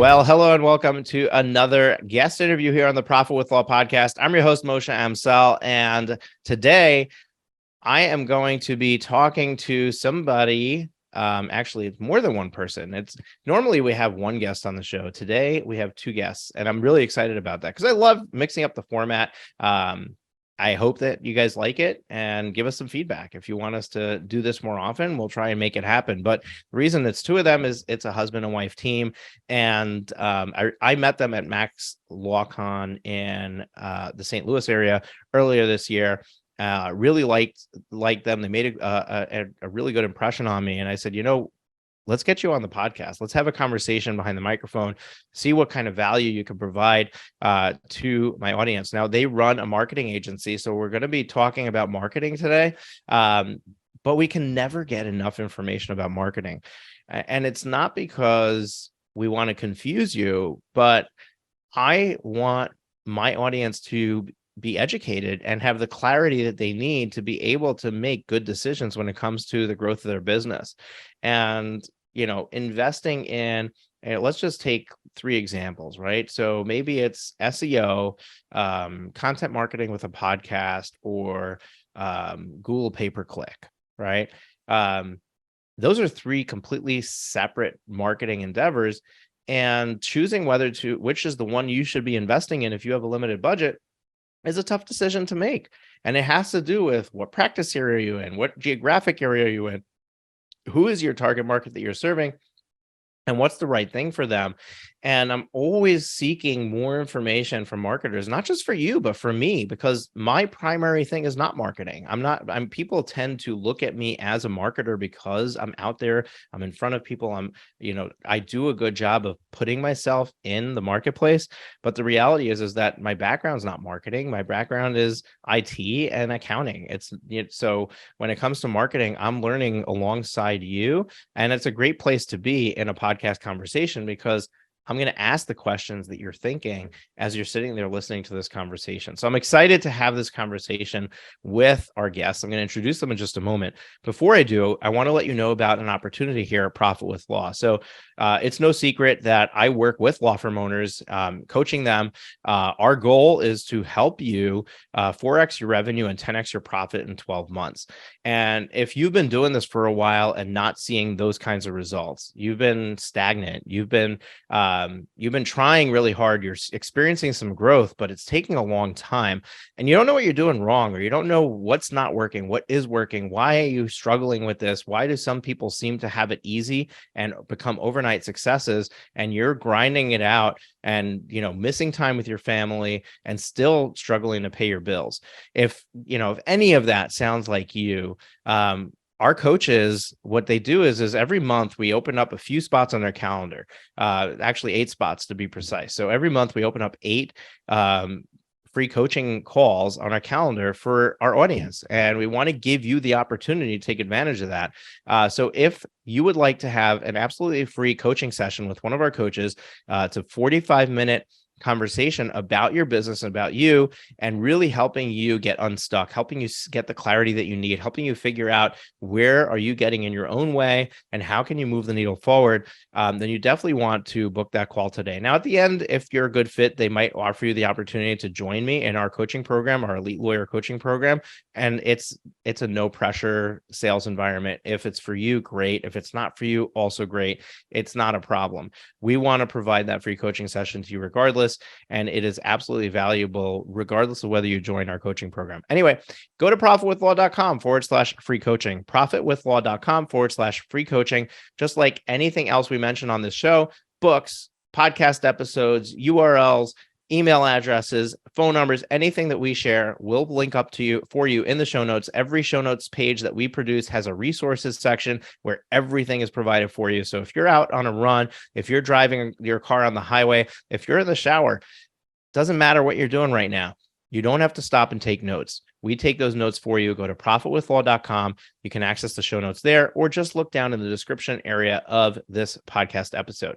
Well, hello and welcome to another guest interview here on the Profit with Law podcast. I'm your host, Moshe Amsel, and today I am going to be talking to somebody. Actually, it's more than one person. It's normally we have one guest on the show. Today we have two guests, and I'm really excited about that because I love mixing up the format. I hope that you guys like it and give us some feedback. If you want us to do this more often, we'll try and make it happen. But the reason it's two of them is it's a husband and wife team. And I met them at Max LawCon in the St. Louis area earlier this year. Really liked them. They made a really good impression on me. And I said, let's get you on the podcast. Let's have a conversation behind the microphone, see what kind of value you can provide to my audience. Now, they run a marketing agency, so we're going to be talking about marketing today, but we can never get enough information about marketing. And it's not because we want to confuse you, but I want my audience to be educated and have the clarity that they need to be able to make good decisions when it comes to the growth of their business. And investing in, let's just take three examples, right? So maybe it's SEO, content marketing with a podcast, or Google pay-per-click, right? Those are three completely separate marketing endeavors, and choosing which is the one you should be investing in if you have a limited budget is a tough decision to make. And it has to do with what practice area are you in, what geographic area are you in, who is your target market that you're serving, and what's the right thing for them. And I'm always seeking more information from marketers, not just for you, but for me, because my primary thing is not marketing. People tend to look at me as a marketer because I'm out there, I'm in front of people. I do a good job of putting myself in the marketplace. But the reality is that my background is not marketing. My background is IT and accounting. So when it comes to marketing, I'm learning alongside you. And it's a great place to be in a podcast conversation because I'm going to ask the questions that you're thinking as you're sitting there listening to this conversation. So I'm excited to have this conversation with our guests. I'm going to introduce them in just a moment. Before I do, I want to let you know about an opportunity here at Profit with Law. So it's no secret that I work with law firm owners, coaching them. Our goal is to help you 4x your revenue and 10x your profit in 12 months. And if you've been doing this for a while and not seeing those kinds of results, you've been stagnant, you've been trying really hard, you're experiencing some growth, but it's taking a long time, and you don't know what you're doing wrong, or you don't know what's not working, what is working, why are you struggling with this, why do some people seem to have it easy and become overnight successes, and you're grinding it out and missing time with your family and still struggling to pay your bills. If any of that sounds like you, our coaches, what they do is every month we open up a few spots on their calendar, actually 8 spots to be precise. So every month we open up 8 free coaching calls on our calendar for our audience. And we want to give you the opportunity to take advantage of that. So if you would like to have an absolutely free coaching session with one of our coaches, it's a 45-minute conversation about your business and about you, and really helping you get unstuck, helping you get the clarity that you need, helping you figure out where are you getting in your own way and how can you move the needle forward, then you definitely want to book that call today. Now, at the end, if you're a good fit, they might offer you the opportunity to join me in our coaching program, our Elite Lawyer coaching program. And it's a no pressure sales environment. If it's for you, great. If it's not for you, also great. It's not a problem. We want to provide that free coaching session to you regardless. And it is absolutely valuable regardless of whether you join our coaching program. Anyway, go to profitwithlaw.com/free coaching, profitwithlaw.com/free coaching. Just like anything else we mentioned on this show, books, podcast episodes, URLs, email addresses, phone numbers, anything that we share will link up to you for you in the show notes. Every show notes page that we produce has a resources section where everything is provided for you. So if you're out on a run, if you're driving your car on the highway, if you're in the shower, doesn't matter what you're doing right now. You don't have to stop and take notes. We take those notes for you. Go to profitwithlaw.com. You can access the show notes there, or just look down in the description area of this podcast episode.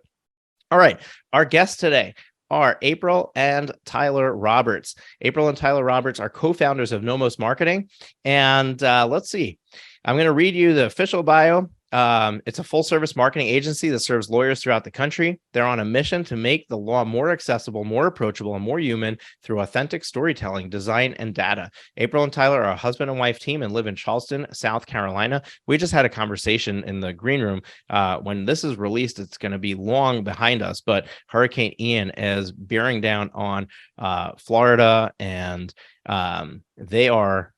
All right. Our guests today are April and Tyler Roberts. April and Tyler Roberts are co-founders of NOMOS Marketing. And let's see, I'm going to read you the official bio. It's a full service marketing agency that serves lawyers throughout the country. They're on a mission to make the law more accessible, more approachable, and more human through authentic storytelling, design, and data. April and Tyler are a husband and wife team and live in Charleston, South Carolina. We just had a conversation in the green room. When this is released, it's going to be long behind us, but Hurricane Ian is bearing down on Florida, and they are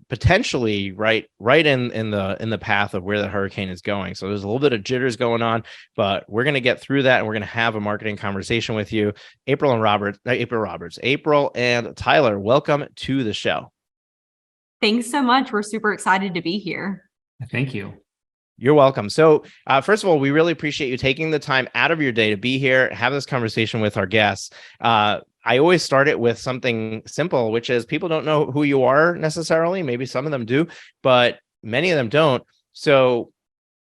potentially right in the path of where the hurricane is going. So there's a little bit of jitters going on, but we're going to get through that, and we're going to have a marketing conversation with you. April and Tyler, welcome to the show. Thanks so much. We're super excited to be here. Thank you. You're welcome. So first of all, we really appreciate you taking the time out of your day to be here, have this conversation with our guests. I always start it with something simple, which is people don't know who you are necessarily. Maybe some of them do, but many of them don't. So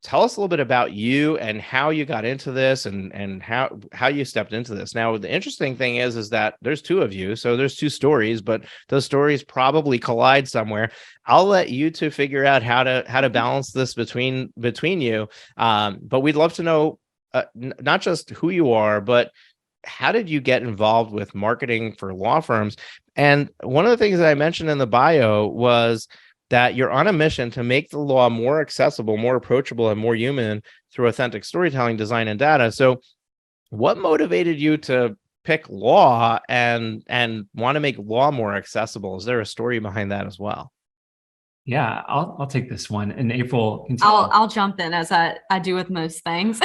tell us a little bit about you and how you got into this, and how you stepped into this. Now, the interesting thing is that there's two of you, so there's two stories, but those stories probably collide somewhere. I'll let you two figure out how to balance this between you. But we'd love to know not just who you are, but how did you get involved with marketing for law firms? And one of the things that I mentioned in the bio was that you're on a mission to make the law more accessible, more approachable, and more human through authentic storytelling, design, and data. So what motivated you to pick law and want to make law more accessible? Is there a story behind that as well? Yeah, I'll take this one. And April, I'll jump in, as I do with most things.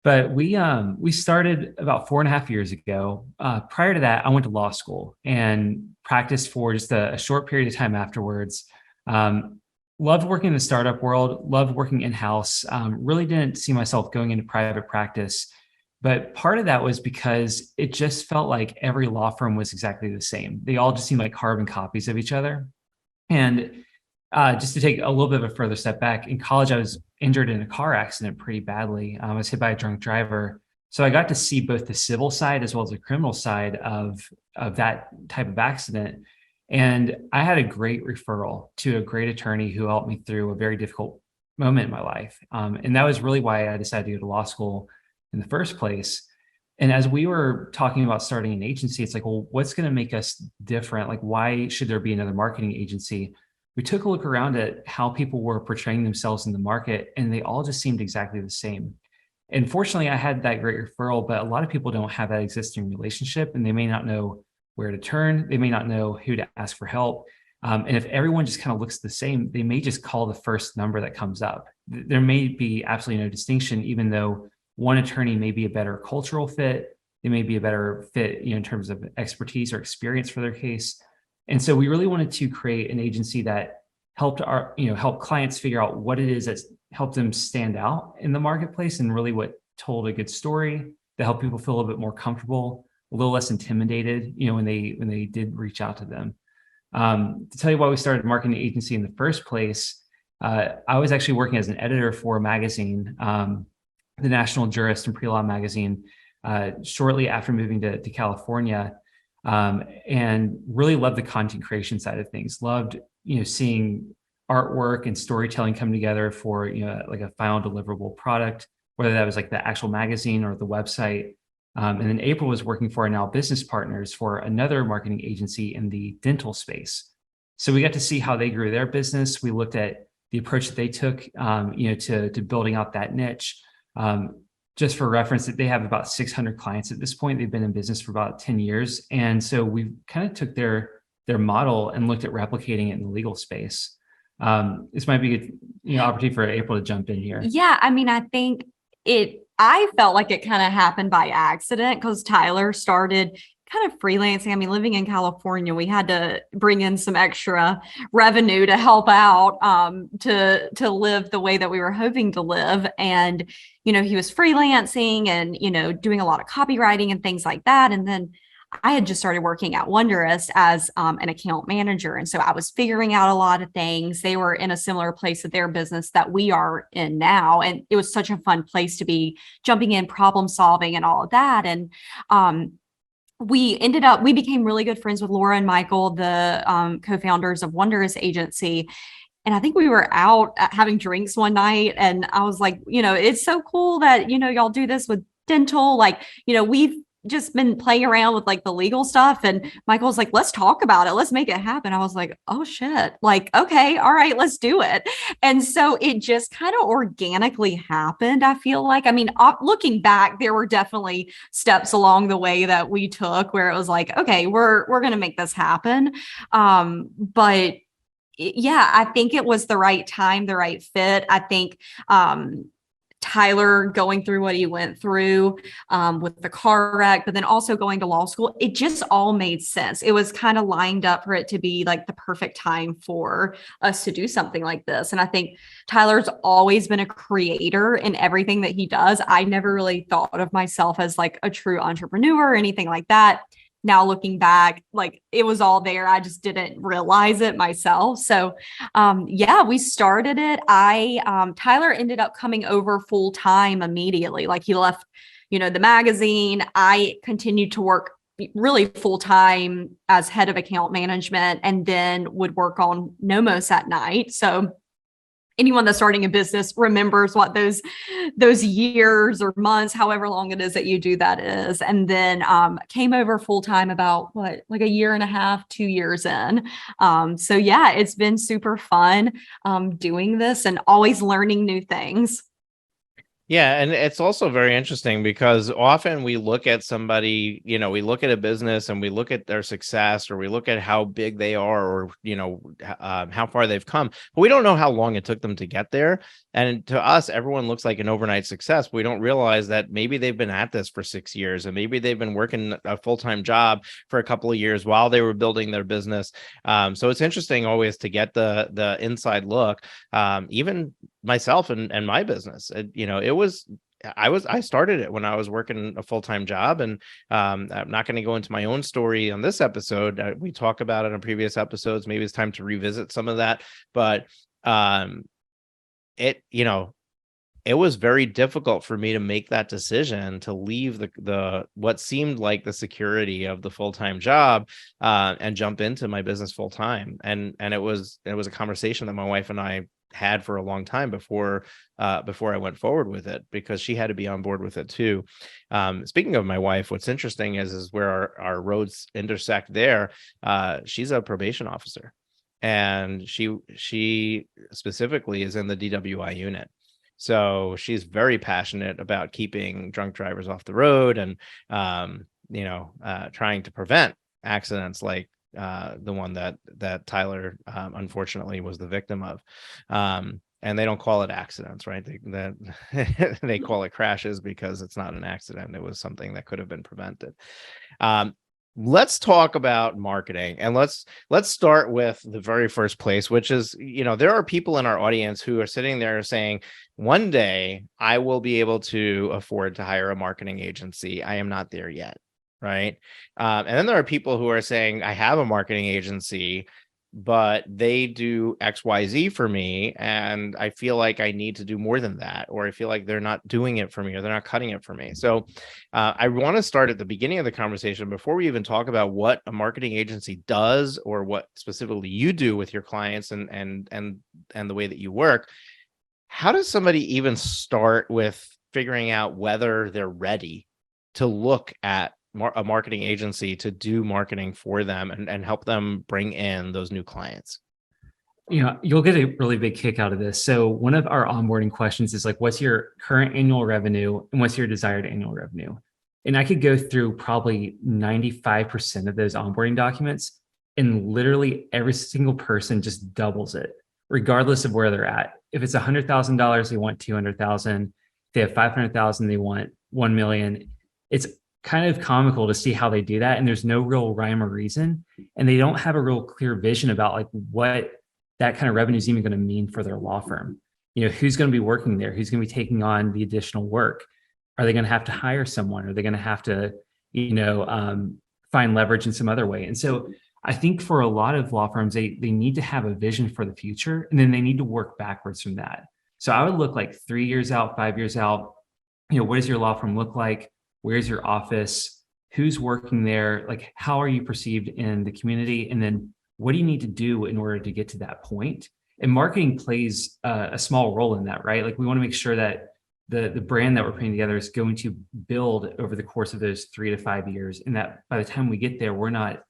But we started about 4.5 years ago. Prior to that, I went to law school and practiced for just a short period of time afterwards. Loved working in the startup world, loved working in-house, really didn't see myself going into private practice. But part of that was because it just felt like every law firm was exactly the same. They all just seemed like carbon copies of each other. And just to take a little bit of a further step back, in college, I was injured in a car accident pretty badly. I was hit by a drunk driver. So I got to see both the civil side as well as the criminal side of that type of accident. And I had a great referral to a great attorney who helped me through a very difficult moment in my life. And that was really why I decided to go to law school in the first place. And as we were talking about starting an agency, it's like, well, what's going to make us different? Like, why should there be another marketing agency? We took a look around at how people were portraying themselves in the market, and they all just seemed exactly the same. And fortunately, I had that great referral, but a lot of people don't have that existing relationship, and they may not know where to turn. They may not know who to ask for help. And if everyone just kind of looks the same, they may just call the first number that comes up. There may be absolutely no distinction, even though one attorney may be a better cultural fit. They may be a better fit, in terms of expertise or experience for their case. And so we really wanted to create an agency that helped help clients figure out what it is that's helped them stand out in the marketplace, and really what told a good story that helped people feel a little bit more comfortable, a little less intimidated, when they did reach out to them. To tell you why we started a marketing agency in the first place, I was actually working as an editor for a magazine, the National Jurist and Pre-Law magazine, shortly after moving to California. And really loved the content creation side of things. Loved, seeing artwork and storytelling come together for, like a final deliverable product, whether that was like the actual magazine or the website. And then April was working for our now business partners for another marketing agency in the dental space. So we got to see how they grew their business. We looked at the approach that they took, to building out that niche. Just for reference, they have about 600 clients at this point. They've been in business for about 10 years. And so we kind of took their model and looked at replicating it in the legal space. This might be a good, opportunity for April to jump in here. Yeah, I think I felt like it kind of happened by accident, because Tyler started kind of freelancing. Living in California, we had to bring in some extra revenue to help out, to live the way that we were hoping to live. And, he was freelancing and, doing a lot of copywriting and things like that. And then I had just started working at Wondrous as an account manager. And so I was figuring out a lot of things. They were in a similar place of their business that we are in now. And it was such a fun place to be jumping in, problem solving and all of that. And, we became really good friends with Laura and Michael, the co-founders of Wondrous Agency. And I think we were out having drinks one night, and I was like, it's so cool that, y'all do this with dental. Like, we've just been playing around with like the legal stuff. And Michael's like, let's talk about it. Let's make it happen. I was like, oh shit. Like, okay, all right, let's do it. And so it just kind of organically happened. I feel like, I mean, looking back, there were definitely steps along the way that we took where it was like, okay, we're going to make this happen. But yeah, I think it was the right time, the right fit. I think, Tyler going through what he went through with the car wreck, but then also going to law school, it just all made sense. It was kind of lined up for it to be like the perfect time for us to do something like this. And I think Tyler's always been a creator in everything that he does. I never really thought of myself as like a true entrepreneur or anything like that. Now looking back, like it was all there. I just didn't realize it myself. So yeah, we started it. Tyler ended up coming over full time immediately. Like he left, the magazine. I continued to work really full time as head of account management, and then would work on NOMOS at night. So anyone that's starting a business remembers what those years or months, however long it is that you do that is. And then came over full time about like a year and a half, 2 years in. So yeah, it's been super fun doing this and always learning new things. Yeah, and it's also very interesting because often we look at somebody, we look at a business and we look at their success, or we look at how big they are, or, how far they've come, but we don't know how long it took them to get there. And to us, everyone looks like an overnight success. But we don't realize that maybe they've been at this for 6 years, and maybe they've been working a full-time job for a couple of years while they were building their business. So it's interesting always to get the inside look. Even myself and my business, I started it when I was working a full-time job, and I'm not going to go into my own story on this episode. We talk about it in previous episodes. Maybe it's time to revisit some of that, but it was very difficult for me to make that decision to leave the what seemed like the security of the full-time job and jump into my business full-time. And it was a conversation that my wife and I had for a long time before I went forward with it, because she had to be on board with it too. Speaking of my wife, what's interesting is where our roads intersect there. She's a probation officer, and she specifically is in the DWI unit. So she's very passionate about keeping drunk drivers off the road, and trying to prevent accidents like the one that Tyler unfortunately was the victim of. And they don't call it accidents, right? They call it crashes, because it's not an accident. It was something that could have been prevented. Let's talk about marketing, and let's start with the very first place, which is, there are people in our audience who are sitting there saying, one day I will be able to afford to hire a marketing agency. I am not there yet. Right. And then there are people who are saying, I have a marketing agency, but they do XYZ for me, and I feel like I need to do more than that, or I feel like they're not doing it for me, or they're not cutting it for me. So I want to start at the beginning of the conversation, before we even talk about what a marketing agency does, or what specifically you do with your clients and the way that you work. How does somebody even start with figuring out whether they're ready to look at a marketing agency to do marketing for them and help them bring in those new clients? You'll get a really big kick out of this. So one of our onboarding questions is like, what's your current annual revenue and what's your desired annual revenue? And I could go through probably 95% of those onboarding documents, and literally every single person just doubles it, regardless of where they're at. If it's $100,000, they want 200,000. If they have 500,000, they want 1 million. It's kind of comical to see how they do that. And there's no real rhyme or reason. And they don't have a real clear vision about like what that kind of revenue is even going to mean for their law firm. Who's going to be working there? Who's going to be taking on the additional work? Are they going to have to hire someone? Are they going to have to, find leverage in some other way? And so I think for a lot of law firms, they need to have a vision for the future, and then they need to work backwards from that. So I would look like 3 years out, 5 years out. What does your law firm look like? Where's your office? Who's working there? Like, how are you perceived in the community? And then what do you need to do in order to get to that point? And marketing plays a small role in that, right? Like we want to make sure that the brand that we're putting together is going to build over the course of those 3 to 5 years, and that by the time we get there, we're not,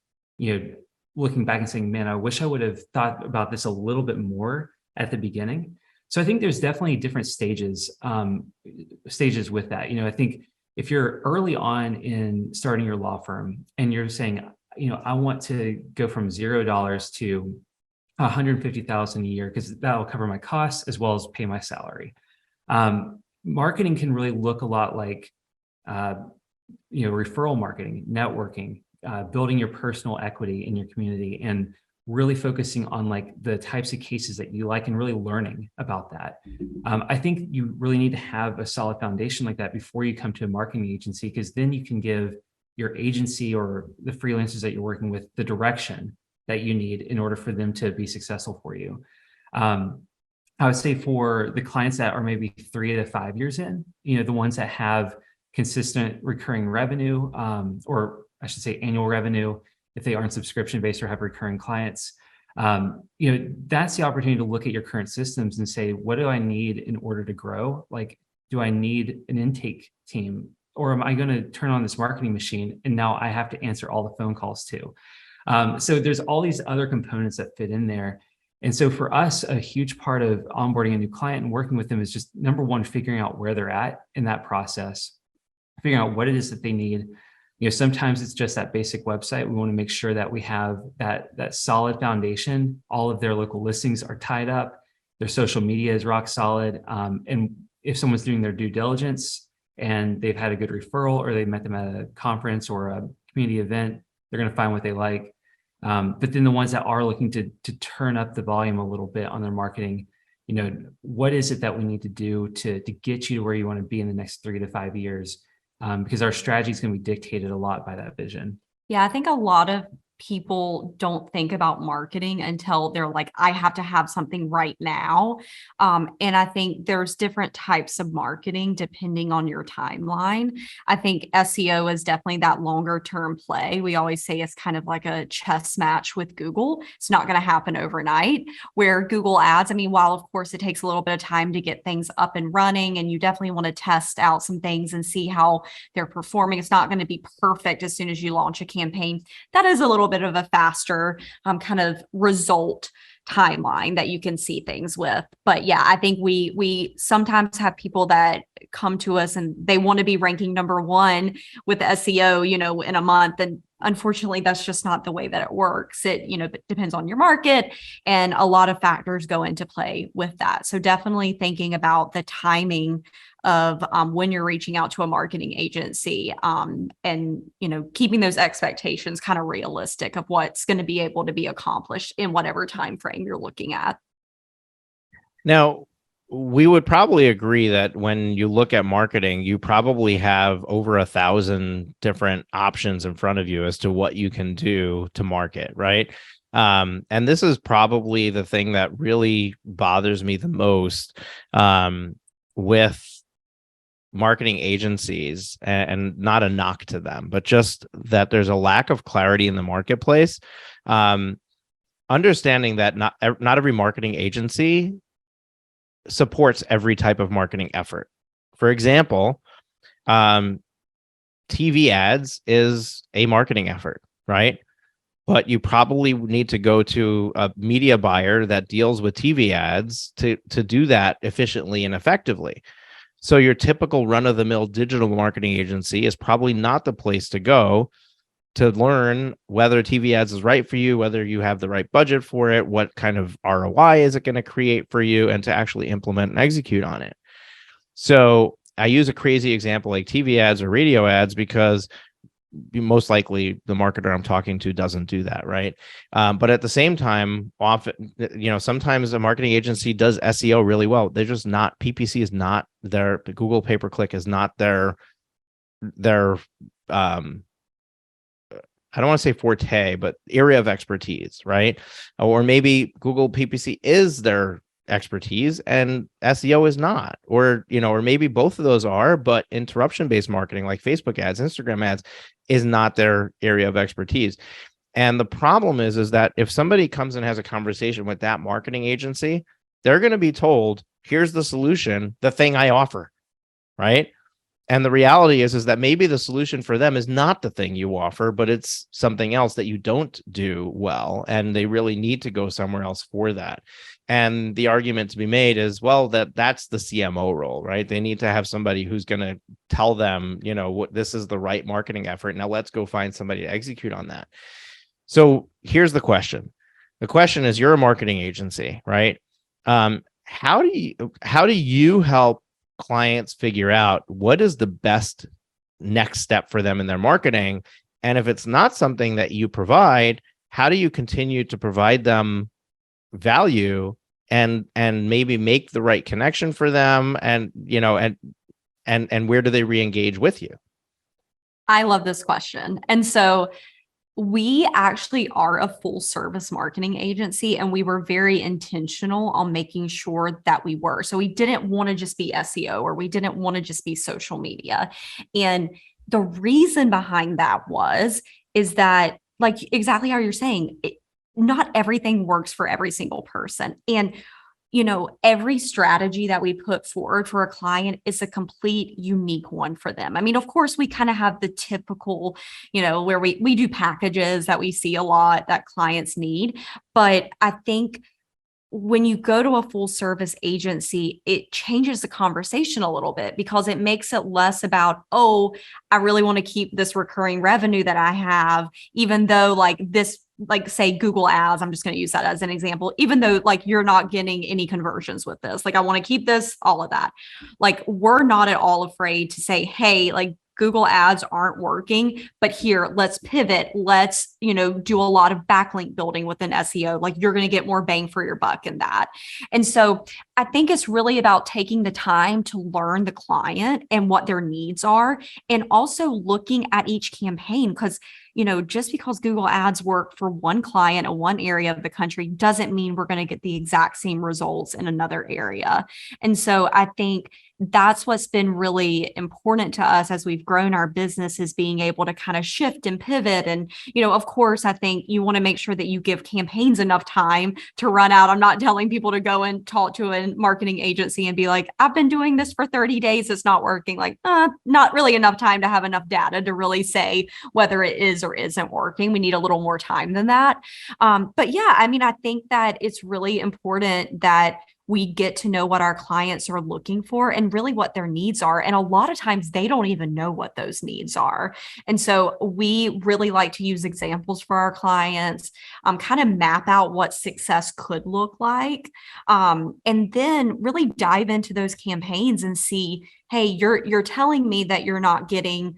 looking back and saying, man, I wish I would have thought about this a little bit more at the beginning. So I think there's definitely different stages with that. I think if you're early on in starting your law firm and you're saying, I want to go from $0 to 150,000 a year because that'll cover my costs as well as pay my salary. Marketing can really look a lot like, referral marketing, networking, building your personal equity in your community, and really focusing on like the types of cases that you like and really learning about that. I think you really need to have a solid foundation like that before you come to a marketing agency, because then you can give your agency or the freelancers that you're working with the direction that you need in order for them to be successful for you. I would say for the clients that are maybe 3 to 5 years in, the ones that have consistent recurring revenue, or I should say annual revenue, if they aren't subscription based or have recurring clients, that's the opportunity to look at your current systems and say, what do I need in order to grow? Like, do I need an intake team, or am I going to turn on this marketing machine and now I have to answer all the phone calls too? So there's all these other components that fit in there. And so for us, a huge part of onboarding a new client and working with them is just, number one, figuring out where they're at in that process, figuring out what it is that they need. Sometimes it's just that basic website. We want to make sure that we have that solid foundation. All of their local listings are tied up. Their social media is rock solid. And if someone's doing their due diligence and they've had a good referral, or they met them at a conference or a community event, they're going to find what they like. But then the ones that are looking to turn up the volume a little bit on their marketing, what is it that we need to do to get you to where you want to be in the next 3 to 5 years? Because our strategy is going to be dictated a lot by that vision. Yeah, I think a lot of people don't think about marketing until they're like, I have to have something right now. And I think there's different types of marketing depending on your timeline. I think SEO is definitely that longer term play. We always say it's kind of like a chess match with Google. It's not going to happen overnight. Where Google ads, while of course it takes a little bit of time to get things up and running, and you definitely want to test out some things and see how they're performing. It's not going to be perfect as soon as you launch a campaign. That is a little bit of a faster kind of result timeline that you can see things with. But yeah, I think we sometimes have people that come to us and they want to be ranking number 1 with SEO, in a month. And unfortunately, that's just not the way that it works. It, depends on your market, and a lot of factors go into play with that. So definitely thinking about the timing of when you're reaching out to a marketing agency, and keeping those expectations kind of realistic of what's going to be able to be accomplished in whatever time frame you're looking at. Now, we would probably agree that when you look at marketing, you probably have over 1,000 different options in front of you as to what you can do to market, right? And this is probably the thing that really bothers me the most with marketing agencies, and not a knock to them, but just that there's a lack of clarity in the marketplace. Understanding that not every marketing agency supports every type of marketing effort. For example, TV ads is a marketing effort, right? But you probably need to go to a media buyer that deals with TV ads to do that efficiently and effectively. So your typical run-of-the-mill digital marketing agency is probably not the place to go to learn whether TV ads is right for you, whether you have the right budget for it, what kind of ROI is it going to create for you, and to actually implement and execute on it. So I use a crazy example like TV ads or radio ads because most likely the marketer I'm talking to doesn't do that, right? But at the same time, often, sometimes a marketing agency does SEO really well. They're just not, PPC is not their, Google pay-per-click is not their I don't want to say forte, but area of expertise, right? Or maybe Google PPC is their expertise and SEO is not, or maybe both of those are, but interruption-based marketing like Facebook ads, Instagram ads is not their area of expertise. And the problem is that if somebody comes and has a conversation with that marketing agency, they're going to be told, here's the solution, the thing I offer, right? And the reality is that maybe the solution for them is not the thing you offer, but it's something else that you don't do well. And they really need to go somewhere else for that. And the argument to be made is, well, that's the CMO role, right? They need to have somebody who's going to tell them, what this is the right marketing effort. Now let's go find somebody to execute on that. So here's the question. The question is, you're a marketing agency, right? How do you help clients figure out what is the best next step for them in their marketing? And if it's not something that you provide, how do you continue to provide them value and maybe make the right connection for them? And, and where do they re-engage with you? I love this question. And so we actually are a full service marketing agency, and we were very intentional on making sure that we were. So we didn't want to just be SEO, or we didn't want to just be social media. And the reason behind that is that, like exactly how you're saying, not everything works for every single person. And every strategy that we put forward for a client is a complete unique one for them. I mean, of course, we kind of have the typical, where we do packages that we see a lot that clients need. But I think when you go to a full service agency, it changes the conversation a little bit, because it makes it less about, oh, I really want to keep this recurring revenue that I have, even though say Google ads, I'm just going to use that as an example, even though you're not getting any conversions with this, I want to keep this, all of that. We're not at all afraid to say, hey, Google ads aren't working, but here, let's pivot. Let's, do a lot of backlink building within SEO. You're going to get more bang for your buck in that. And so I think it's really about taking the time to learn the client and what their needs are, and also looking at each campaign, because just because Google ads work for one client in one area of the country doesn't mean we're going to get the exact same results in another area. And so I think that's what's been really important to us as we've grown our business, is being able to kind of shift and pivot. And, of course, I think you want to make sure that you give campaigns enough time to run out. I'm not telling people to go and talk to a marketing agency and be like, I've been doing this for 30 days. It's not working. Not really enough time to have enough data to really say whether it is or isn't working. We need a little more time than that. But yeah, I mean, I think that it's really important that we get to know what our clients are looking for and really what their needs are. And a lot of times they don't even know what those needs are. And so we really like to use examples for our clients, kind of map out what success could look like, and then really dive into those campaigns and see, hey, you're telling me that you're not getting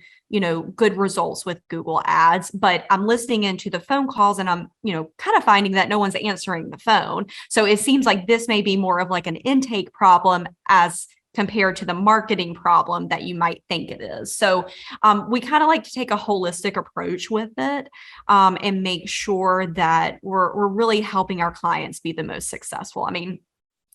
good results with Google ads, but I'm listening into the phone calls and I'm, kind of finding that no one's answering the phone. So it seems like this may be more of an intake problem as compared to the marketing problem that you might think it is. So we kind of like to take a holistic approach with it, and make sure that we're really helping our clients be the most successful. I mean,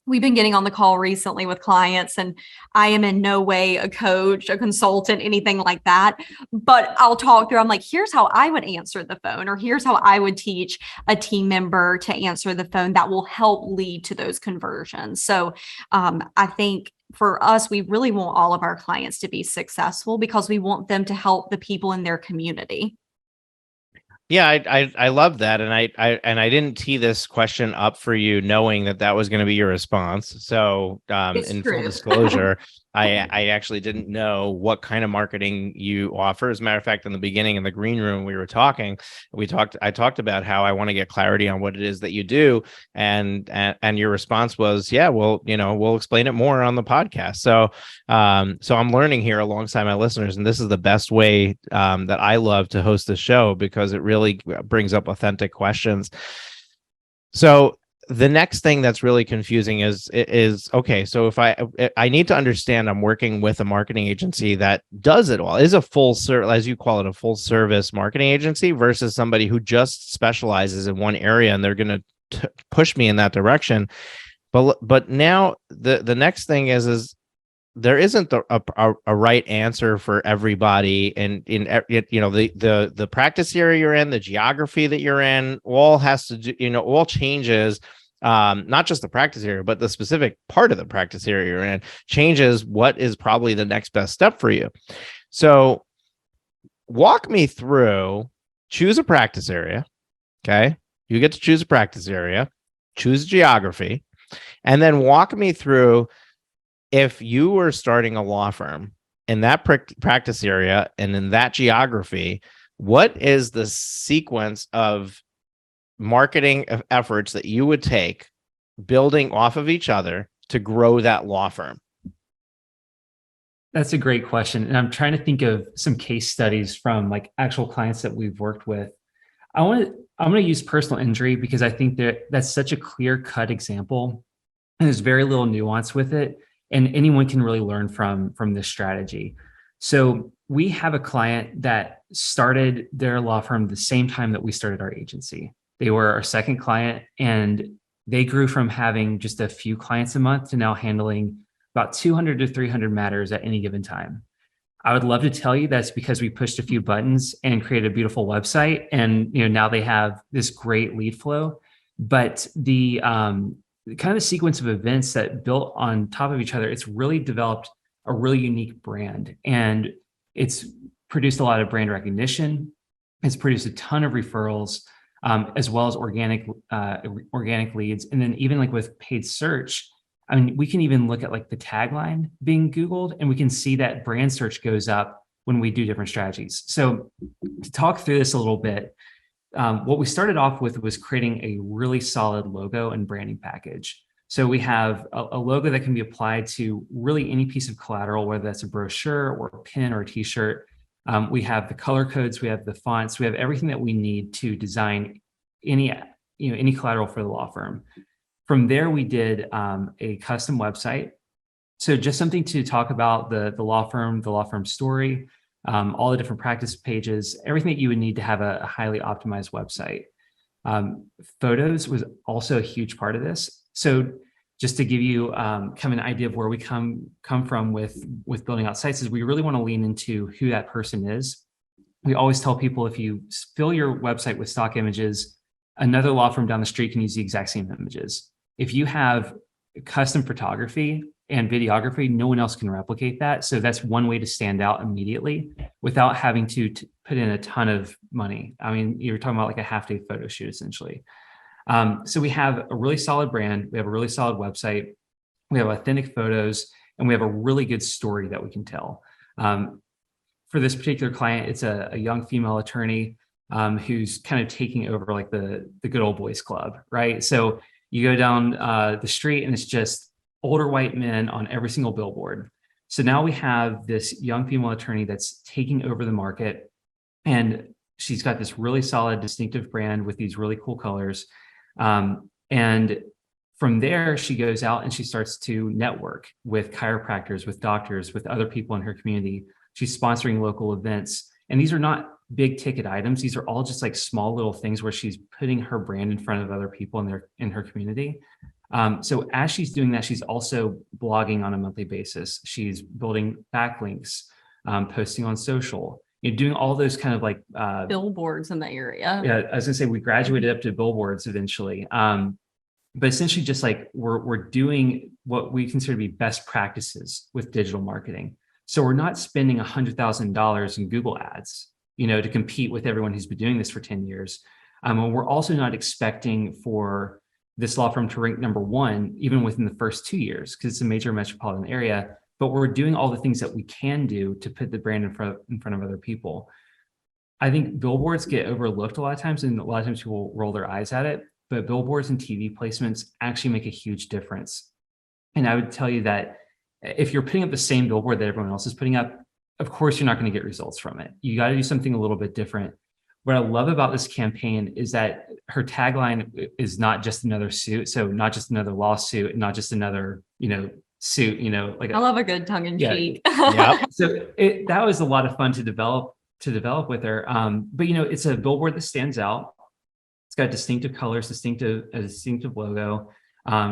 we've been getting on the call recently with clients, and I am in no way a coach, a consultant, anything like that. But I'll talk through, I'm like, here's how I would answer the phone, or here's how I would teach a team member to answer the phone that will help lead to those conversions. So I think for us, we really want all of our clients to be successful, because we want them to help the people in their community. Yeah, I love that, and I didn't tee this question up for you knowing that was going to be your response. So, in full disclosure, I actually didn't know what kind of marketing you offer. As a matter of fact, in the beginning, in the green room, we were talking. I talked about how I want to get clarity on what it is that you do, and your response was, yeah, well, we'll explain it more on the podcast. So, I'm learning here alongside my listeners, and this is the best way that I love to host the show, because it really brings up authentic questions. So the next thing that's really confusing is okay, so if I need to understand, I'm working with a marketing agency that does it all, is a full service, as you call it, a full service marketing agency, versus somebody who just specializes in one area and they're going to push me in that direction. But now the next thing is there isn't a right answer for everybody, and the practice area you're in, the geography that you're in, all has to do, all changes, not just the practice area, but the specific part of the practice area you're in changes what is probably the next best step for you. So walk me through, choose a practice area. Okay, you get to choose a practice area, choose geography, and then walk me through, if you were starting a law firm in that practice area and in that geography, what is the sequence of marketing efforts that you would take, building off of each other, to grow that law firm? That's a great question. And I'm trying to think of some case studies from like actual clients that we've worked with. I'm going to use personal injury because I think that's such a clear-cut example, and there's very little nuance with it, and anyone can really learn from this strategy. So we have a client that started their law firm the same time that we started our agency. They were our second client, and they grew from having just a few clients a month to now handling about 200 to 300 matters at any given time. I would love to tell you that's because we pushed a few buttons and created a beautiful website, and now they have this great lead flow. But the kind of the sequence of events that built on top of each other, it's really developed a really unique brand, and it's produced a lot of brand recognition. It's produced a ton of referrals, as well as organic leads, and then even like with paid search. I mean, we can even look at like the tagline being Googled, and we can see that brand search goes up when we do different strategies. So to talk through this a little bit, what we started off with was creating a really solid logo and branding package. So we have a logo that can be applied to really any piece of collateral, whether that's a brochure or a pin or a t-shirt. We have the color codes, we have the fonts, we have everything that we need to design any collateral for the law firm. From there, we did a custom website. So just something to talk about the law firm story, all the different practice pages, everything that you would need to have a highly optimized website. Photos was also a huge part of this. So just to give you kind of an idea of where we come from with building out sites, is we really want to lean into who that person is. We always tell people, if you fill your website with stock images, another law firm down the street can use the exact same images. If you have custom photography and videography, no one else can replicate that. So that's one way to stand out immediately without having to put in a ton of money. I mean, you're talking about like a half-day photo shoot, essentially. So we have a really solid brand. We have a really solid website. We have authentic photos, and we have a really good story that we can tell. For this particular client, it's a young female attorney who's kind of taking over like the good old boys club, right? So you go down the street and it's just older white men on every single billboard. So now we have this young female attorney that's taking over the market, and she's got this really solid, distinctive brand with these really cool colors. And from there, she goes out and she starts to network with chiropractors, with doctors, with other people in her community. She's sponsoring local events. And these are not big ticket items. These are all just like small little things where she's putting her brand in front of other people in her community. So as she's doing that, she's also blogging on a monthly basis. She's building backlinks, posting on social, doing all those kind of like billboards in the area. Yeah, I was gonna say we graduated up to billboards eventually. But essentially just like we're doing what we consider to be best practices with digital marketing. So we're not spending $100,000 in Google ads, to compete with everyone who's been doing this for 10 years. And we're also not expecting for this law firm to rank number one, even within the first 2 years, because it's a major metropolitan area, but we're doing all the things that we can do to put the brand in front of other people. I think billboards get overlooked a lot of times, and a lot of times people roll their eyes at it, but billboards and TV placements actually make a huge difference. And I would tell you that if you're putting up the same billboard that everyone else is putting up, of course, you're not going to get results from it. You got to do something a little bit different. What I love about this campaign is that her tagline is not just another suit. So not just another lawsuit, not just another, suit, like I love a good tongue in cheek. Yeah. So that was a lot of fun to develop with her. But it's a billboard that stands out. It's got distinctive colors, a distinctive logo.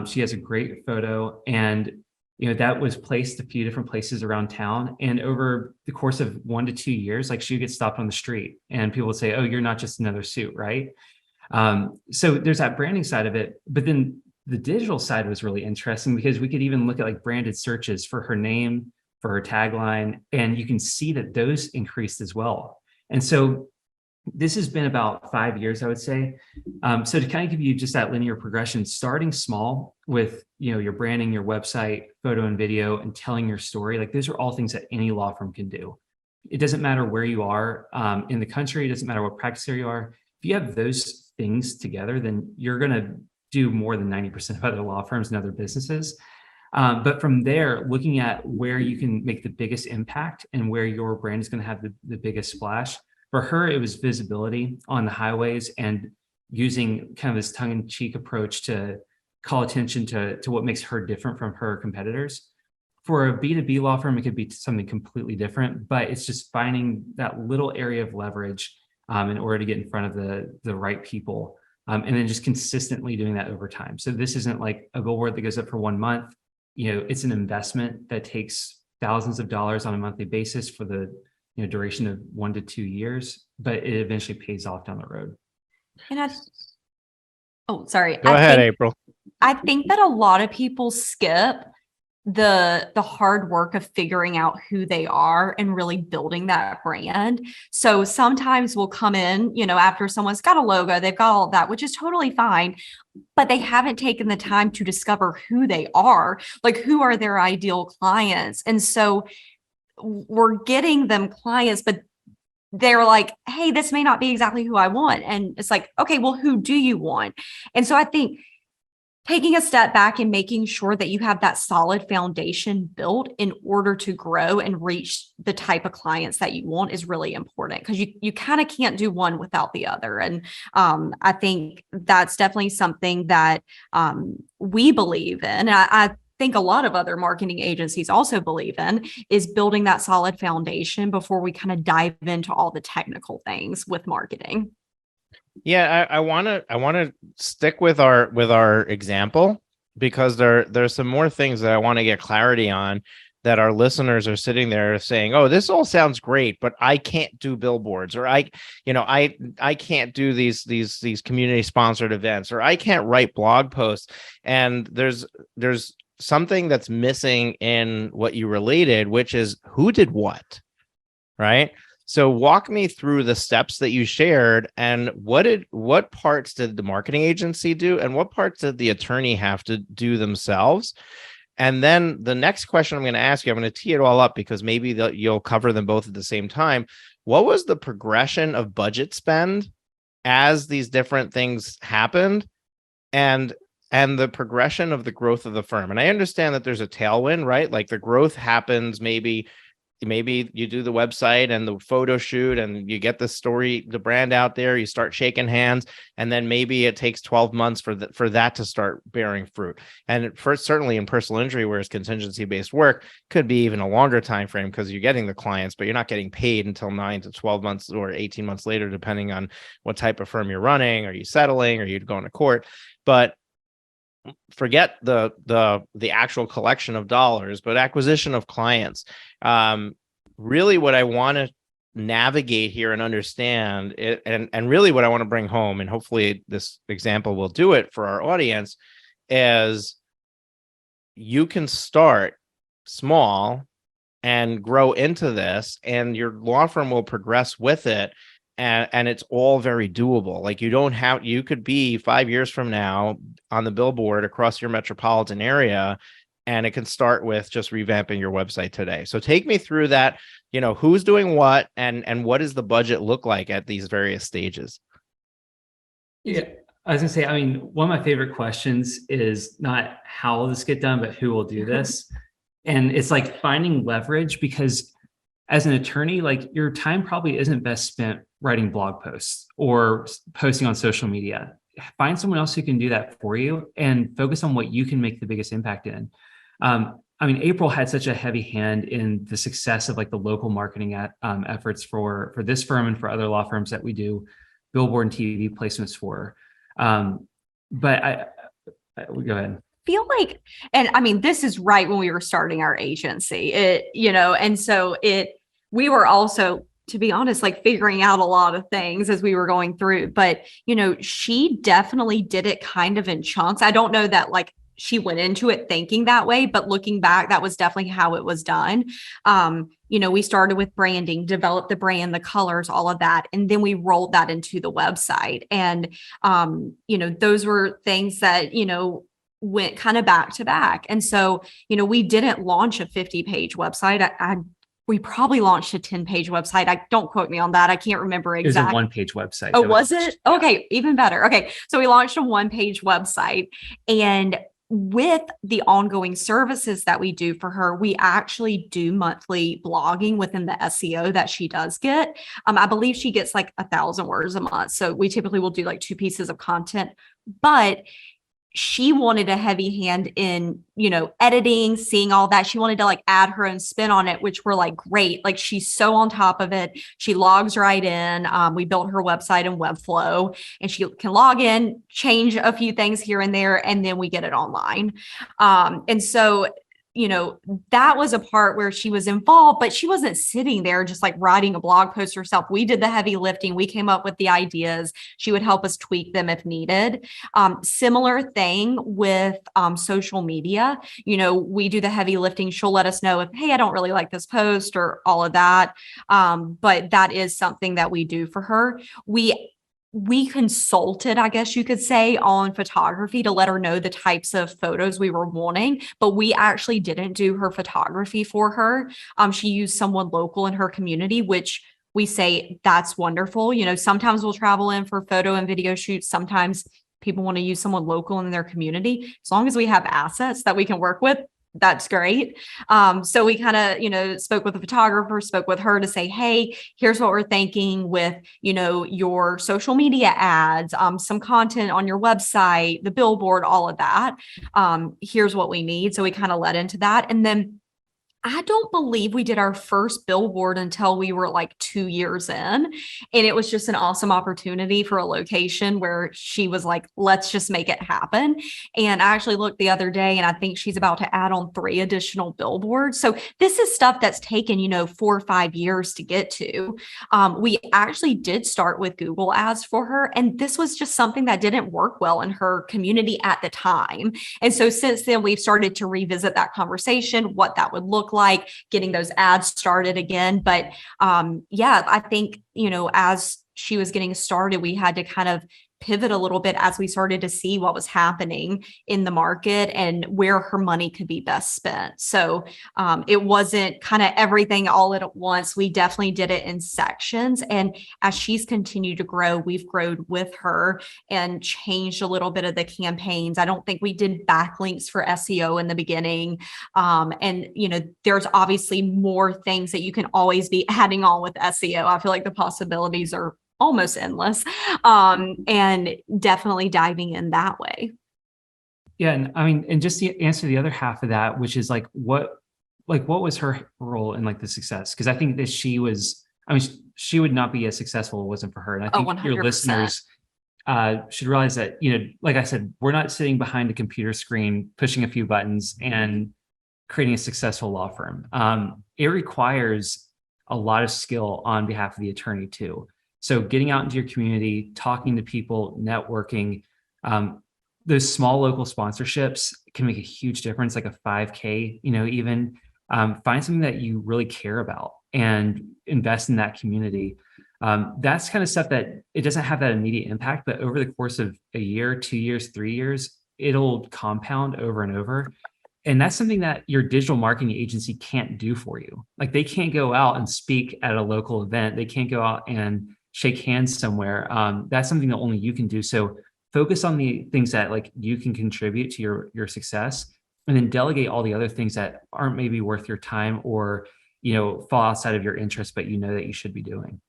She has a great photo, and that was placed a few different places around town. And over the course of 1 to 2 years, like she would get stopped on the street and people would say, oh, you're not just another suit, right? So there's that branding side of it. But then the digital side was really interesting because we could even look at like branded searches for her name, for her tagline, and you can see that those increased as well. And so this has been about 5 years, I would say. So to kind of give you just that linear progression, starting small with your branding, your website, photo and video, and telling your story, like those are all things that any law firm can do. It doesn't matter where you are in the country. It doesn't matter what practice area you are. If you have those things together, then you're going to do more than 90% of other law firms and other businesses. But from there, looking at where you can make the biggest impact and where your brand is going to have the biggest splash. For her, it was visibility on the highways and using kind of this tongue-in-cheek approach to call attention to what makes her different from her competitors. For a B2B law firm, it could be something completely different, but it's just finding that little area of leverage in order to get in front of the right people, and then just consistently doing that over time. So this isn't like a billboard that goes up for 1 month. It's an investment that takes thousands of dollars on a monthly basis for the duration of 1 to 2 years, but it eventually pays off down the road. And sorry. Go ahead, April. I think that a lot of people skip the hard work of figuring out who they are and really building that brand. So sometimes we'll come in, after someone's got a logo, they've got all of that, which is totally fine, but they haven't taken the time to discover who they are, like who are their ideal clients. And so we're getting them clients, but they're like, hey, this may not be exactly who I want. And it's like, okay, well, who do you want? And so I think taking a step back and making sure that you have that solid foundation built in order to grow and reach the type of clients that you want is really important, because you kind of can't do one without the other. And I think that's definitely something that we believe in. And I think a lot of other marketing agencies also believe in, is building that solid foundation before we kind of dive into all the technical things with marketing. Yeah, I want to stick with our example, because there's some more things that I want to get clarity on, that our listeners are sitting there saying, "Oh, this all sounds great, but I can't do billboards, or I can't do these community sponsored events, or I can't write blog posts." And there's something that's missing in what you related, which is who did what, right? So walk me through the steps that you shared, and what parts did the marketing agency do, and what parts did the attorney have to do themselves? And then the next question I'm going to ask you, I'm going to tee it all up because maybe you'll cover them both at the same time. What was the progression of budget spend as these different things happened, and the progression of the growth of the firm? And I understand that there's a tailwind, right? Like the growth happens, maybe you do the website and the photo shoot and you get the brand out there, you start shaking hands, and then maybe it takes 12 months for that to start bearing fruit. And certainly in personal injury, whereas contingency based work could be even a longer time frame, because you're getting the clients, but you're not getting paid until 9 to 12 months or 18 months later, depending on what type of firm you're running. Are you settling? Are you going to court? But forget the actual collection of dollars, but acquisition of clients. Really what I want to navigate here and understand it, and really what I want to bring home, and hopefully this example will do it for our audience, is you can start small and grow into this, and your law firm will progress with it. And it's all very doable. Like you could be 5 years from now on the billboard across your metropolitan area, and it can start with just revamping your website today. So take me through that, who's doing what, and what does the budget look like at these various stages? Yeah, I was gonna say, one of my favorite questions is not how will this get done, but who will do this? And it's like finding leverage, because as an attorney, like your time probably isn't best spent writing blog posts or posting on social media. Find someone else who can do that for you and focus on what you can make the biggest impact in. April had such a heavy hand in the success of like the local marketing efforts for this firm and for other law firms that we do billboard and TV placements for. But go ahead. feel like, and I mean, this is right when we were starting our agency, and so we were also, to be honest, like figuring out a lot of things as we were going through, but, she definitely did it kind of in chunks. I don't know that like she went into it thinking that way, but looking back, that was definitely how it was done. We started with branding, developed the brand, the colors, all of that. And then we rolled that into the website. And, those were things that, went kind of back to back. And so, we didn't launch a 50-page website. We probably launched a 10-page website. Don't quote me on that. I can't remember exactly. It was a one-page website. Oh, was it? Yeah. Okay, even better. Okay, so we launched a one-page website, and with the ongoing services that we do for her, we actually do monthly blogging within the SEO that she does get. I believe she gets like 1,000 words a month. So we typically will do like 2 pieces of content, but she wanted a heavy hand in, editing, seeing all that. She wanted to like add her own spin on it, which were like, great. Like she's so on top of it. She logs right in. We built her website in Webflow, and she can log in, change a few things here and there, and then we get it online. And so that was a part where she was involved, but she wasn't sitting there just like writing a blog post herself. We did the heavy lifting. We came up with the ideas. She would help us tweak them if needed. Similar thing with social media. We do the heavy lifting. She'll let us know if, hey, I don't really like this post or all of that. But that is something that we do for her. We consulted, I guess you could say, on photography to let her know the types of photos we were wanting, but we actually didn't do her photography for her. She used someone local in her community, which we say that's wonderful. Sometimes we'll travel in for photo and video shoots. Sometimes people want to use someone local in their community. As long as we have assets that we can work with, that's great. So we kind of, spoke with the photographer, spoke with her to say, hey, here's what we're thinking with, your social media ads, some content on your website, the billboard, all of that. Here's what we need. So we kind of led into that. And then I don't believe we did our first billboard until we were like 2 years in. And it was just an awesome opportunity for a location where she was like, let's just make it happen. And I actually looked the other day, and I think she's about to add on 3 additional billboards. So this is stuff that's taken, 4 or 5 years to get to. We actually did start with Google ads for her. And this was just something that didn't work well in her community at the time. And so since then, we've started to revisit that conversation, what that would look like, getting those ads started again. But I think, as she was getting started, we had to kind of pivot a little bit as we started to see what was happening in the market and where her money could be best spent. So it wasn't kind of everything all at once. We definitely did it in sections. And as she's continued to grow, we've grown with her and changed a little bit of the campaigns. I don't think we did backlinks for SEO in the beginning. There's obviously more things that you can always be adding on with SEO. I feel like the possibilities are almost endless, and definitely diving in that way. Yeah. And I mean, and just to answer the other half of that, which is what was her role in like the success? Because I think that she would not be as successful if it wasn't for her. And I think 100%. Your listeners should realize that, like I said, we're not sitting behind a computer screen, pushing a few buttons and creating a successful law firm. It requires a lot of skill on behalf of the attorney too. So getting out into your community, talking to people, networking, those small local sponsorships can make a huge difference, like a 5K, even find something that you really care about and invest in that community. That's kind of stuff that it doesn't have that immediate impact, but over the course of a year, 2 years, 3 years, it'll compound over and over. And that's something that your digital marketing agency can't do for you. Like they can't go out and speak at a local event. They can't go out and shake hands somewhere. That's something that only you can do. So focus on the things that like you can contribute to your success, and then delegate all the other things that aren't maybe worth your time or, fall outside of your interest, but that you should be doing.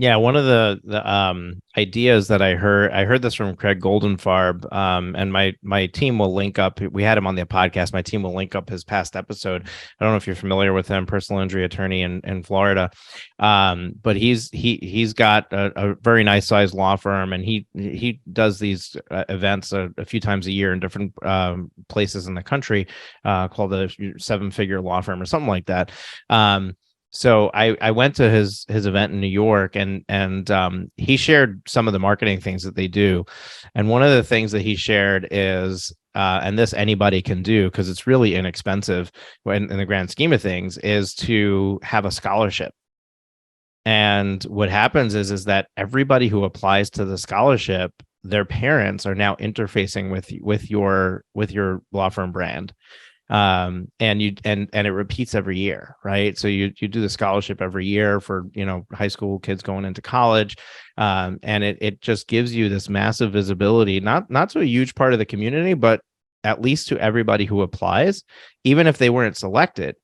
Yeah, one of the ideas that I heard this from Craig Goldenfarb, and my team will link up. We had him on the podcast. My team will link up his past episode. I don't know if you're familiar with him, personal injury attorney in Florida, but he's got a very nice sized law firm, and he does these events a few times a year in different places in the country, called the 7-figure law firm or something like that. So I went to his event in New York, and he shared some of the marketing things that they do. And one of the things that he shared is, and this anybody can do because it's really inexpensive in the grand scheme of things, is to have a scholarship. And what happens is that everybody who applies to the scholarship, their parents are now interfacing with your law firm brand. And it repeats every year, right? So you do the scholarship every year for, high school kids going into college. And it just gives you this massive visibility, not to a huge part of the community, but at least to everybody who applies, even if they weren't selected.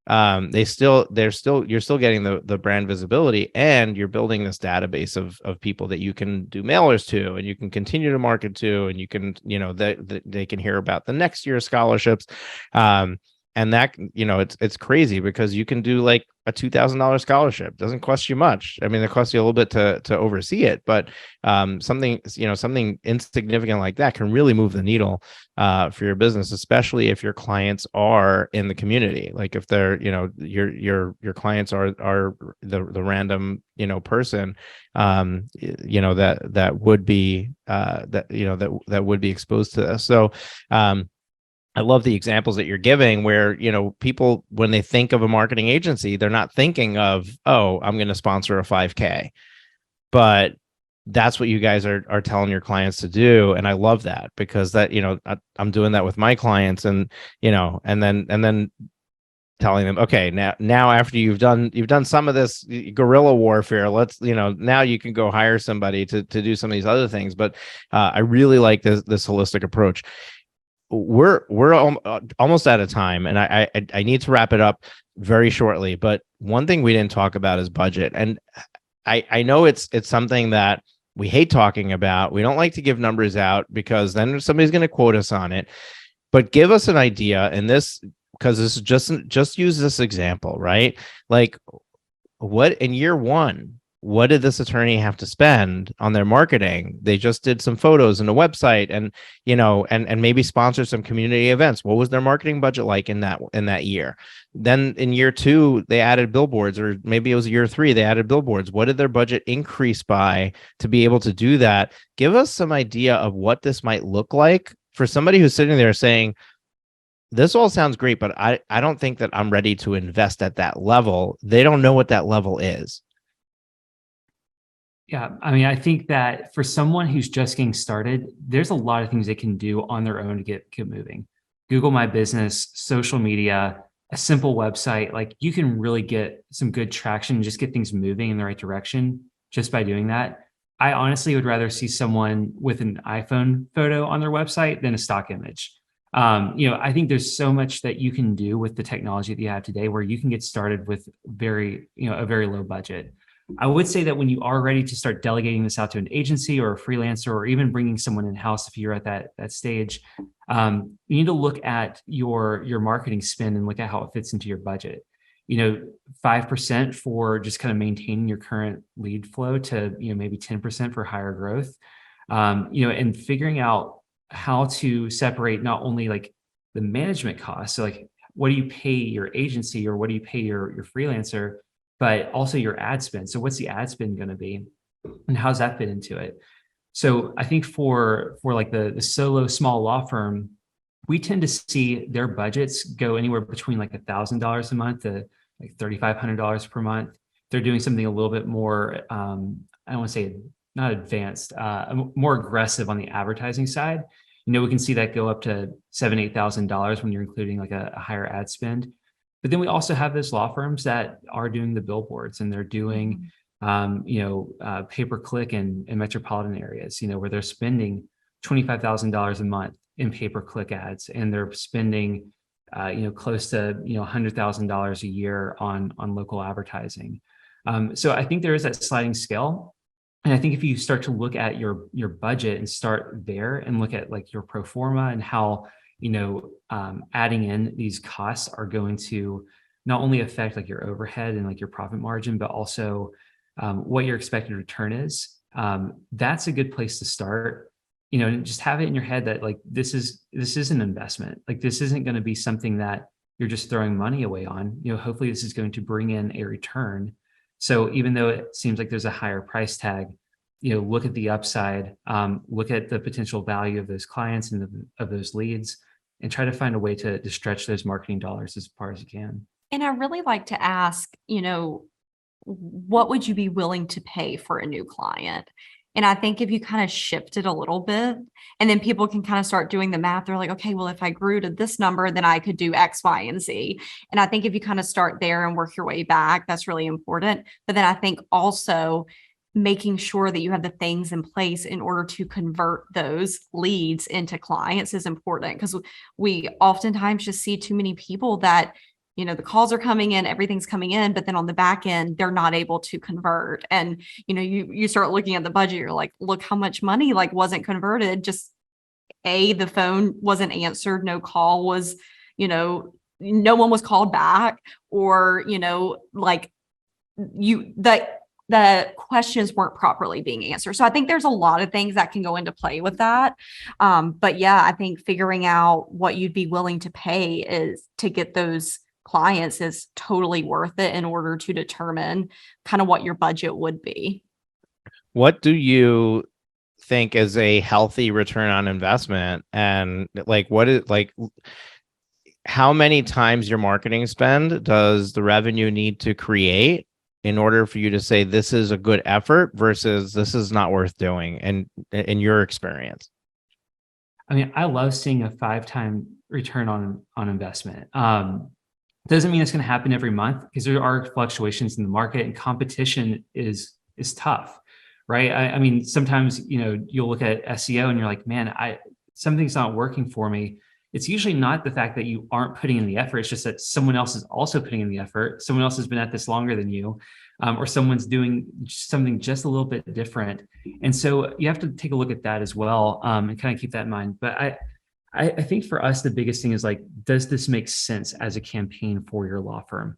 You're still getting the brand visibility, and you're building this database of people that you can do mailers to, and you can continue to market to, and you can, they can hear about the next year's scholarships. And that, it's crazy because you can do like a $2,000 scholarship. Doesn't cost you much. I mean, it costs you a little bit to oversee it, but something insignificant like that can really move the needle for your business, especially if your clients are in the community. Like if they're, your clients are the random, person, that would be that would be exposed to this. So I love the examples that you're giving where, people, when they think of a marketing agency, they're not thinking of, oh, I'm going to sponsor a 5K, but that's what you guys are telling your clients to do. And I love that because that, I'm doing that with my clients, and, and then telling them, okay, now after you've done some of this guerrilla warfare, let's, now you can go hire somebody to do some of these other things. But I really like this holistic approach. We're almost out of time, and I need to wrap it up very shortly. But one thing we didn't talk about is budget, and I know it's something that we hate talking about. We don't like to give numbers out because then somebody's going to quote us on it. But give us an idea in this, because this is just use this example, right? Like, what in year one, what did this attorney have to spend on their marketing? They just did some photos and a website, and and maybe sponsor some community events. What was their marketing budget like in that year? Then in year two, they added billboards, or maybe it was year three, they added billboards. What did their budget increase by to be able to do that? Give us some idea of what this might look like for somebody who's sitting there saying, this all sounds great, but I don't think that I'm ready to invest at that level. They don't know what that level is. Yeah, I mean, I think that for someone who's just getting started, there's a lot of things they can do on their own to get moving. Google My Business, social media, a simple website. Like, you can really get some good traction and just get things moving in the right direction just by doing that. I honestly would rather see someone with an iPhone photo on their website than a stock image. I think there's so much that you can do with the technology that you have today where you can get started with a very low budget. I would say that when you are ready to start delegating this out to an agency or a freelancer, or even bringing someone in-house, if you're at that stage, you need to look at your marketing spend and look at how it fits into your budget. 5% for just kind of maintaining your current lead flow to maybe 10% for higher growth. And figuring out how to separate not only like the management costs, so like what do you pay your agency or what do you pay your freelancer, but also your ad spend. So what's the ad spend going to be, and how's that fit into it? So I think for like the solo small law firm, we tend to see their budgets go anywhere between like $1,000 a month to like $3,500 per month. They're doing something a little bit more, I don't want to say not advanced, more aggressive on the advertising side. We can see that go up to $7,000, $8,000 when you're including like a higher ad spend. But then we also have those law firms that are doing the billboards, and they're doing, pay-per-click in metropolitan areas, where they're spending $25,000 a month in pay-per-click ads, and they're spending, close to $100,000 a year on local advertising. So I think there is that sliding scale. And I think if you start to look at your budget and start there and look at like your pro forma and how, adding in these costs are going to not only affect like your overhead and like your profit margin, but also what your expected return is, that's a good place to start. And just have it in your head that like this is an investment. Like this isn't going to be something that you're just throwing money away on. Hopefully this is going to bring in a return. So even though it seems like there's a higher price tag, look at the upside, look at the potential value of those clients and of those leads, and try to find a way to stretch those marketing dollars as far as you can. And I really like to ask, what would you be willing to pay for a new client? And I think if you kind of shift it a little bit, and then people can kind of start doing the math, they're like, okay, well, if I grew to this number, then I could do X, Y, and Z. And I think if you kind of start there and work your way back, that's really important. But then I think also making sure that you have the things in place in order to convert those leads into clients is important, because we oftentimes just see too many people that the calls are coming in, everything's coming in, but then on the back end, they're not able to convert. And, you start looking at the budget, you're like, look how much money like wasn't converted. Just the phone wasn't answered. No call was, no one was called back, or, like the questions weren't properly being answered. So I think there's a lot of things that can go into play with that. But yeah, I think figuring out what you'd be willing to pay is to get those clients is totally worth it in order to determine kind of what your budget would be. What do you think is a healthy return on investment? And like, what is like, how many times your marketing spend does the revenue need to create in order for you to say this is a good effort versus this is not worth doing? And in your experience? I mean, I love seeing a 5-time return on investment. Doesn't mean it's going to happen every month, because there are fluctuations in the market and competition is tough, right? I mean, sometimes, you'll look at SEO and you're like, man, something's not working for me. It's usually not the fact that you aren't putting in the effort. It's just that someone else is also putting in the effort. Someone else has been at this longer than you, or someone's doing something just a little bit different. And so you have to take a look at that as well, and kind of keep that in mind. But I think for us, the biggest thing is like, does this make sense as a campaign for your law firm?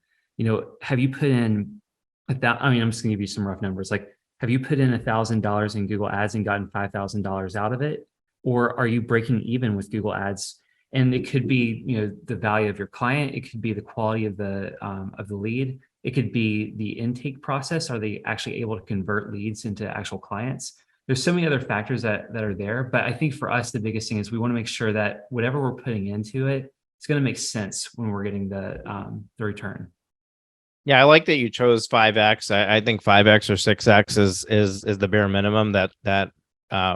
Have you put in that? I mean, I'm just gonna give you some rough numbers. Like, have you put in $1,000 in Google Ads and gotten $5,000 out of it? Or are you breaking even with Google Ads? And it could be, the value of your client. It could be the quality of the lead. It could be the intake process. Are they actually able to convert leads into actual clients? There's so many other factors that are there. But I think for us, the biggest thing is we want to make sure that whatever we're putting into it, it's going to make sense when we're getting the return. Yeah, I like that you chose 5x. I think 5x or 6x is the bare minimum that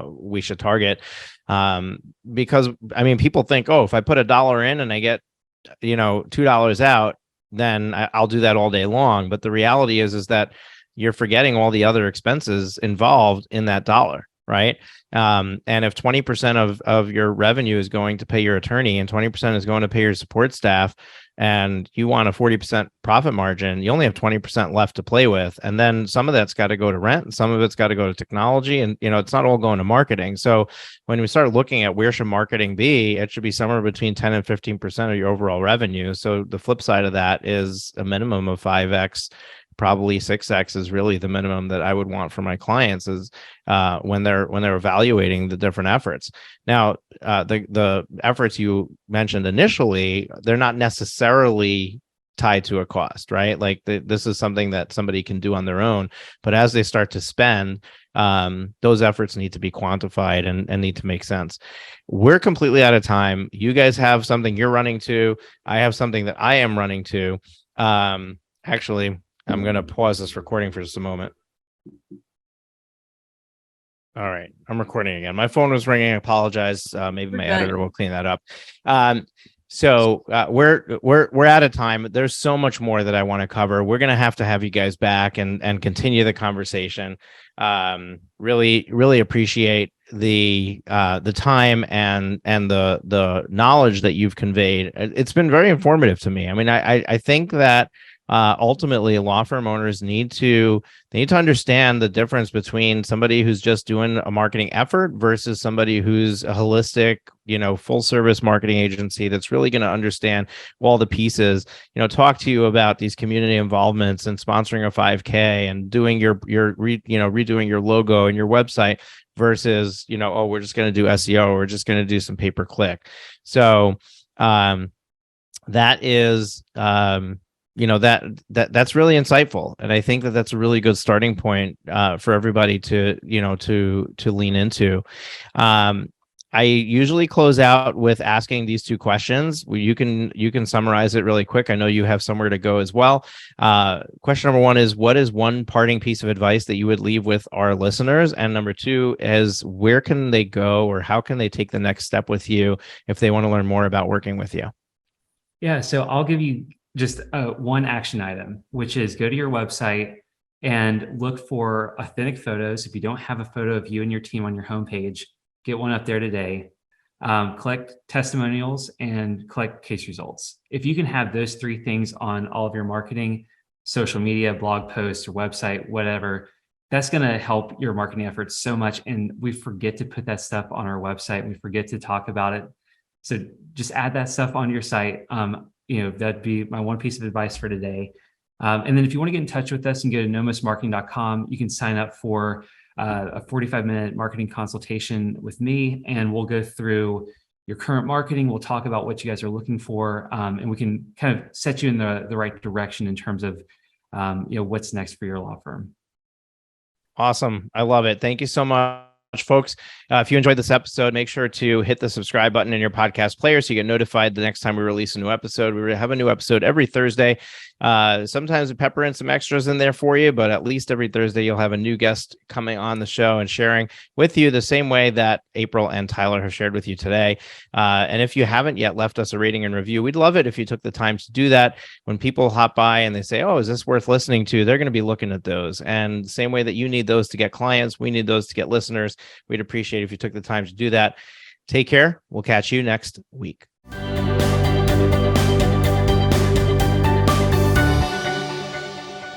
we should target. Because I mean, people think, oh, if I put $1 in and I get, $2 out, then I'll do that all day long. But the reality is that you're forgetting all the other expenses involved in that dollar, right? And if 20% of your revenue is going to pay your attorney and 20% is going to pay your support staff, and you want a 40% profit margin, you only have 20% left to play with. And then some of that's got to go to rent, and some of it's got to go to technology, and it's not all going to marketing. So when we start looking at where should marketing be, it should be somewhere between 10 and 15% of your overall revenue. So the flip side of that is a minimum of 5x. Probably 6x is really the minimum that I would want for my clients, is when they're evaluating the different efforts. Now, the efforts you mentioned initially, they're not necessarily tied to a cost, right? Like this is something that somebody can do on their own. But as they start to spend, those efforts need to be quantified and need to make sense. We're completely out of time. You guys have something you're running to. I have something that I am running to. Actually, I'm going to pause this recording for just a moment. All right. I'm recording again. My phone was ringing. I apologize. Maybe my editor will clean that up. So we're out of time. There's so much more that I want to cover. We're going to have you guys back and continue the conversation. Really appreciate the time and the knowledge that you've conveyed. It's been very informative to me. I mean, I think that ultimately law firm owners need to understand the difference between somebody who's just doing a marketing effort versus somebody who's a holistic, full service marketing agency that's really going to understand all the pieces, talk to you about these community involvements and sponsoring a 5K and doing redoing your logo and your website versus, oh, we're just going to do SEO, we're just going to do some pay-per-click. So that is that's really insightful, and I think that that's a really good starting point for everybody to lean into. I usually close out with asking these two questions. You can summarize it really quick. I know you have somewhere to go as well. Question number one is, what is one parting piece of advice that you would leave with our listeners? And number two is, where can they go, or how can they take the next step with you if they want to learn more about working with you? Yeah, so I'll give you just one action item, which is go to your website and look for authentic photos. If you don't have a photo of you and your team on your homepage, get one up there today. Collect testimonials and collect case results. If you can have those three things on all of your marketing, social media, blog posts, or website, whatever, that's going to help your marketing efforts so much. And we forget to put that stuff on our website. We forget to talk about it. So just add that stuff on your site. That'd be my one piece of advice for today. And then if you want to get in touch with us and go to nomosmarketing.com, you can sign up for a 45-minute marketing consultation with me, and we'll go through your current marketing. We'll talk about what you guys are looking for, and we can kind of set you in the right direction in terms of what's next for your law firm. Awesome. I love it. Thank you so much, folks. If you enjoyed this episode, make sure to hit the subscribe button in your podcast player so you get notified the next time we release a new episode. We have a new episode every Thursday. Sometimes we pepper in some extras in there for you, but at least every Thursday you'll have a new guest coming on the show and sharing with you the same way that April and Tyler have shared with you today. And if you haven't yet left us a rating and review, we'd love it if you took the time to do that. When people hop by and they say, oh, is this worth listening to? They're going to be looking at those. And the same way that you need those to get clients, we need those to get listeners. We'd appreciate if you took the time to do that. Take care. We'll catch you next week.